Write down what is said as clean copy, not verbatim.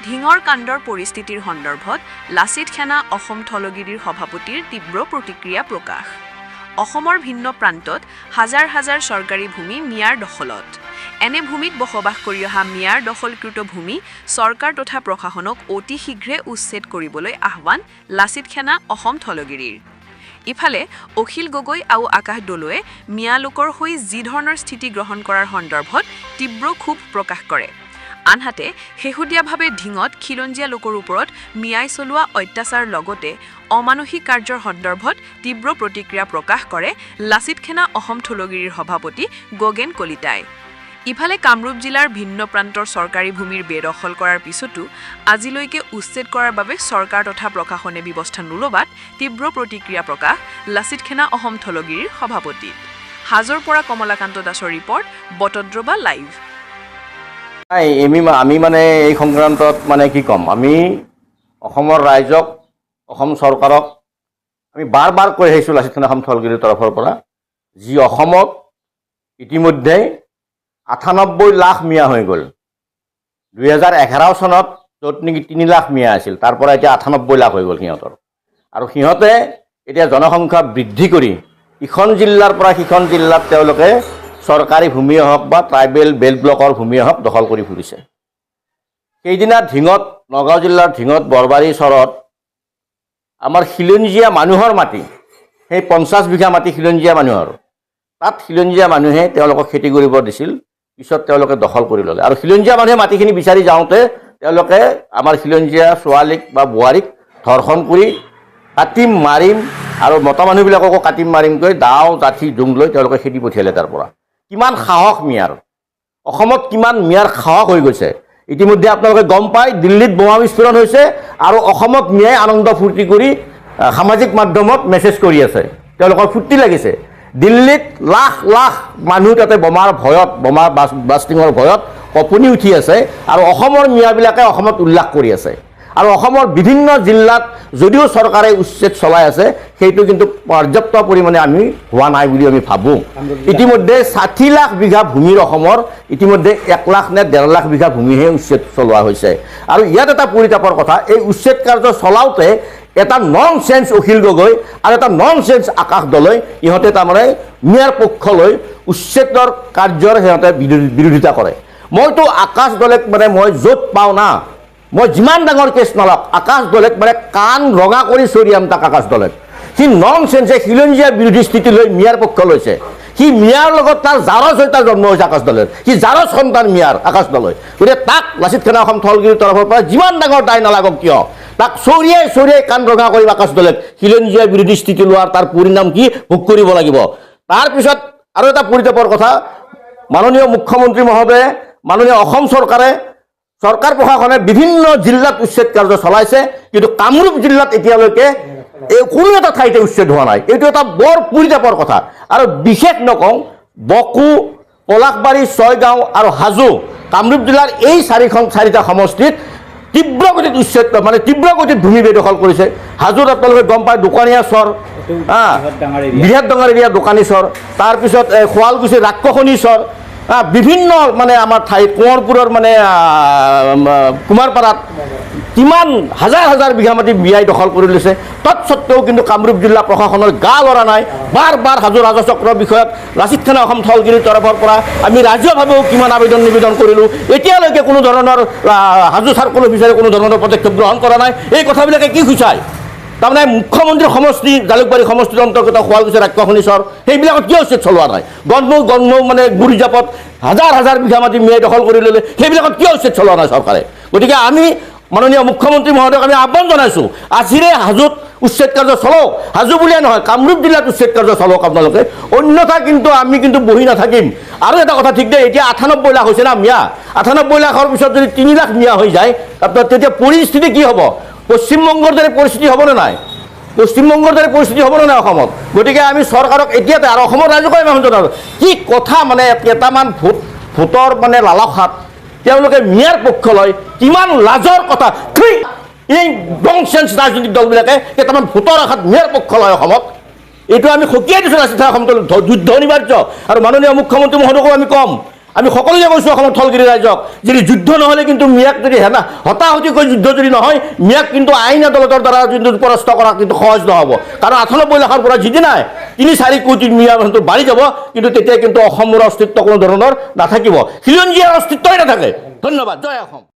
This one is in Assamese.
ধিঙৰ কাণ্ডৰ পৰিস্থিতিৰ সন্দৰ্ভত লাচিত সেনা অসম থলগিৰিৰ সভাপতিৰ তীব্ৰ প্ৰতিক্ৰিয়া প্ৰকাশ। অসমৰ ভিন্ন প্ৰান্তত হাজাৰ হাজাৰ চৰকাৰী ভূমি মিয়াৰ দখলত। এনে ভূমিত বসবাস কৰি অহা মিয়াৰ দখলকৃত ভূমি চৰকাৰ তথা প্ৰশাসনক অতি শীঘ্ৰে উচ্ছেদ কৰিবলৈ আহ্বান লাচিত সেনা অসম থলগিৰিৰ। ইফালে অখিল গগৈ আৰু আকাশ দলুৱে মিয়া লোকৰ হৈ যি ধৰণৰ স্থিতি গ্ৰহণ কৰাৰ সন্দৰ্ভত তীব্ৰ ক্ষোভ প্ৰকাশ কৰে। আনহাতে শেহতীয়াভাৱে ধিঙত খিলঞ্জীয়া লোকৰ ওপৰত মিয়াই চলোৱা অত্যাচাৰ লগতে অমানসিক কাৰ্যৰ সন্দৰ্ভত তীব্ৰ প্ৰতিক্ৰিয়া প্ৰকাশ কৰে লাচিত সেনা অসম থলগিৰিৰ সভাপতি গগেন কলিতাই। ইফালে কামৰূপ জিলাৰ ভিন্ন প্ৰান্তৰ চৰকাৰী ভূমিৰ বেদখল কৰাৰ পিছতো আজিলৈকে উচ্ছেদ কৰাৰ বাবে চৰকাৰ তথা প্ৰশাসনে ব্যৱস্থা নোলোৱাত তীব্ৰ প্ৰতিক্ৰিয়া প্ৰকাশ লাচিত সেনা অসম থলগিৰিৰ সভাপতিৰ। হাজোৰ পৰা কমলাকান্ত দাসৰ ৰিপৰ্ট, বটদ্ৰৱা লাইভ। আমি মানে এই সংক্ৰান্তত মানে কি ক'ম, আমি অসমৰ ৰাইজক, অসম চৰকাৰক আমি বাৰ বাৰ কৈ আহিছোঁ লাচিত সেনা অসম থলগিৰিৰ তৰফৰ পৰা, যি অসমত ইতিমধ্যে ৯৮ লাখ মিয়া হৈ গ'ল। ২০১১ চনত য'ত নেকি ৩ লাখ মিয়া আছিল, তাৰ পৰা এতিয়া ৯৮ লাখ হৈ গ'ল সিহঁতৰ। আৰু সিহঁতে এতিয়া জনসংখ্যা বৃদ্ধি কৰি ইখন জিলাৰ পৰা সিখন জিলাত তেওঁলোকে চৰকাৰী ভূমিয়ে হওক বা ট্ৰাইবেল বেল্ট ব্লকৰ ভূমিয়ে হওক দখল কৰি ফুৰিছে। সেইদিনা ধিঙত, নগাঁও জিলাৰ ধিঙত বৰবাৰী চৰত আমাৰ খিলঞ্জীয়া মানুহৰ মাটি, সেই ৫০ বিঘা মাটি খিলঞ্জীয়া মানুহৰ, তাত খিলঞ্জীয়া মানুহে তেওঁলোকক খেতি কৰিব দিছিল, পিছত তেওঁলোকে দখল কৰি ল'লে। আৰু খিলঞ্জীয়া মানুহে মাটিখিনি বিচাৰি যাওঁতে তেওঁলোকে আমাৰ খিলঞ্জীয়া ছোৱালীক বা বোৱাৰীক ধৰ্ষণ কৰি কাটিম মাৰিম আৰু মতা মানুহবিলাককো কাটিম মাৰিমকৈ দাও জাঠি জোং লৈ তেওঁলোকে খেদি পঠিয়ালে তাৰ পৰা। কিমান সাহস মিয়াৰ, অসমত কিমান মিয়াৰ সাহস হৈ গৈছে ইতিমধ্যে আপোনালোকে গম পায়। দিল্লীত বোমা বিস্ফোৰণ হৈছে আৰু অসমত মিয়াই আনন্দ ফূৰ্তি কৰি সামাজিক মাধ্যমত মেছেজ কৰি আছে, তেওঁলোকৰ ফূৰ্তি লাগিছে। দিল্লীত লাখ লাখ মানুহ তাতে বোমাৰ ভয়ত, বোমা ব্লাষ্টিঙৰ ভয়ত কঁপনি উঠি আছে আৰু অসমৰ মিয়াবিলাকে অসমত উল্লাস কৰি আছে। আৰু অসমৰ বিভিন্ন জিলাত যদিও চৰকাৰে উচ্ছেদ চলাই আছে, সেইটো কিন্তু পৰ্যাপ্ত পৰিমাণে আমি হোৱা নাই বুলি আমি ভাবোঁ। ইতিমধ্যে ৬০ লাখ বিঘা ভূমিৰ অসমৰ ইতিমধ্যে ১ লাখ নে ১.৫ লাখ বিঘা ভূমিহে উচ্ছেদ চলোৱা হৈছে। আৰু ইয়াত এটা পৰিতাপৰ কথা, এই উচ্ছেদ কাৰ্য চলাওঁতে এটা নন চেঞ্চ অখিল গগৈ আৰু এটা নন চেঞ্চ আকাশ দলৈ ইহঁতে তাৰমানে মিয়াৰ পক্ষ লৈ উচ্ছেদৰ কাৰ্যৰ সিহঁতে বিৰোধিতা কৰে। মইতো আকাশ দলেক মানে মই য'ত পাওঁ না, মই যিমান ডাঙৰ কেছ নলওক, আকাশ দলেক মানে কাণ ৰঙা কৰি চৰিয়াম তাক আকাশ দলেক। সি নন চেঞ্চে খিলঞ্জীয়া বিৰোধী স্থিতি লৈ মিয়াৰ পক্ষ লৈছে। সি মিয়াৰ লগত তাৰ জাৰজ হৈ তাৰ জন্ম হৈছে আকাশ দলেৰ, সি জাৰজ সন্তান মিয়াৰ আকাশ দলৈ। গতিকে তাক লাচিত সেনা অসম থলগিৰিৰ তৰফৰ পৰা যিমান ডাঙৰ দায় নালাগক কিয়, তাক চৰিয়াই চৰিয়াই কাণ ৰঙা কৰি আকাশ দলেক খিলঞ্জীয়া বিৰোধী স্থিতি লোৱাৰ তাৰ পৰিণাম কি ভোগ কৰিব লাগিব। তাৰপিছত আৰু এটা পৰিতাপৰ কথা, মাননীয় মুখ্যমন্ত্ৰী মহোদয়ে, মাননীয় অসম চৰকাৰে, চৰকাৰ প্ৰশাসনে বিভিন্ন জিলাত উচ্ছেদ কাৰ্য চলাইছে, কিন্তু কামৰূপ জিলাত এতিয়ালৈকে কোনো এটা ঠাইতে উচ্ছেদ হোৱা নাই। এইটো এটা বৰ পৰিতাপৰ কথা। আৰু বিশেষ নকওঁ, বকো, পলাশবাৰী, ছয়গাঁও আৰু হাজো, কামৰূপ জিলাৰ এই চাৰিটা সমষ্টিত তীব্ৰ গতিত উচ্ছেদ মানে তীব্ৰ গতিত ভূমি বেদখল কৰিছে। হাজোত আপোনালোকে গম পায় দোকানীয়া চৰ, বৃহৎ ডাঙৰ এৰিয়া দোকানী চৰ, তাৰপিছত শুৱালকুছিৰ ৰাক্ষসনী চৰ, বিভিন্ন মানে আমাৰ ঠাইত কোঁৱৰপুৰৰ মানে কুমাৰপাৰাত কিমান হাজাৰ হাজাৰ বিঘা মাটি মিয়াই দখল কৰি লৈছে। তৎসত্বেও কিন্তু কামৰূপ জিলা প্ৰশাসনৰ গা লৰা নাই। বাৰ বাৰ হাজো ৰাজচক্ৰৰ বিষয়ত লাচিত সেনা অসম থলগিৰিৰ তৰফৰ পৰা আমি ৰাজ্যভাৱেও কিমান আবেদন নিবেদন কৰিলোঁ, এতিয়ালৈকে কোনো ধৰণৰ হাজো চাৰ্কল অফিচাৰে কোনো ধৰণৰ পদক্ষেপ গ্ৰহণ কৰা নাই। এই কথাবিলাকে কি সূচায়? তাৰমানে মুখ্যমন্ত্ৰীৰ সমষ্টি, জালুকবাৰী সমষ্টিৰ অন্তৰ্গত শুৱালকুছি ৰাক্ষসনী চৰ, সেইবিলাকত কিয় উচ্ছেদ চলোৱা নাই? গণমৌ মানে গুৰিজাপত হাজাৰ হাজাৰ বিঘা মাটি মিয়াই দখল কৰি ল'লে, সেইবিলাকত কিয় উচ্ছেদ চলোৱা নাই চৰকাৰে? গতিকে আমি মাননীয় মুখ্যমন্ত্ৰী মহোদয়ক আমি আহ্বান জনাইছোঁ, আজিৰে হাজোত উচ্ছেদ কাৰ্য চলক। হাজো বুলিয়ে নহয়, কামৰূপ জিলাত উচ্ছেদ কাৰ্য চলক আপোনালোকে, অন্যথা কিন্তু আমি কিন্তু বহি নাথাকিম। আৰু এটা কথা ঠিক দেই, এতিয়া ৯৮ লাখ হৈছে না মিয়া, ৯৮ লাখৰ পিছত যদি ৩ লাখ মিয়া হৈ যায়, তেতিয়া পৰিস্থিতি কি হ'ব? পশ্চিমবংগৰ দৰে পৰিস্থিতি হ'বনে নাই? পশ্চিমবংগৰ দৰে পৰিস্থিতি হ'বনে নাই অসমত? গতিকে আমি চৰকাৰক এতিয়াতে আৰু অসমৰ ৰাইজকে আমি জনাওঁ, কি কথা মানে কেইটামান ভোটৰ মানে লালসাত তেওঁলোকে মিয়াৰ পক্ষ লয়, কিমান লাজৰ কথা। এই ননচেন্স ৰাজনৈতিক দলবিলাকে কেইটামান ভোটৰ আশাত মিয়াৰ পক্ষ লয় অসমত। এইটো আমি সকীয়াই দিছোঁ লাচিত সেনা অসম যুদ্ধ অনিবাৰ্য। আৰু মাননীয় মুখ্যমন্ত্ৰী মহোদয়কো আমি ক'ম, আমি সকলোৱে কৈছোঁ অসমৰ থলগিৰি ৰাইজক যদি যুদ্ধ নহ'লে কিন্তু মিয়াক যদি হতাহতিকৈ যুদ্ধ যদি নহয় মিয়াক কিন্তু আইন আদালতৰ দ্বাৰা কিন্তু পৰাস্ত কৰা কিন্তু সহজ নহ'ব কাৰণ 98 লাখৰ পৰা যিদিনাই 3-4 কোটি মিয়া মানুহটো বাঢ়ি যাব কিন্তু তেতিয়া কিন্তু অসমৰ অস্তিত্ব কোনো ধৰণৰ নাথাকিব খিলঞ্জীয়াৰ অস্তিত্বই নাথাকে ধন্যবাদ জয় অসম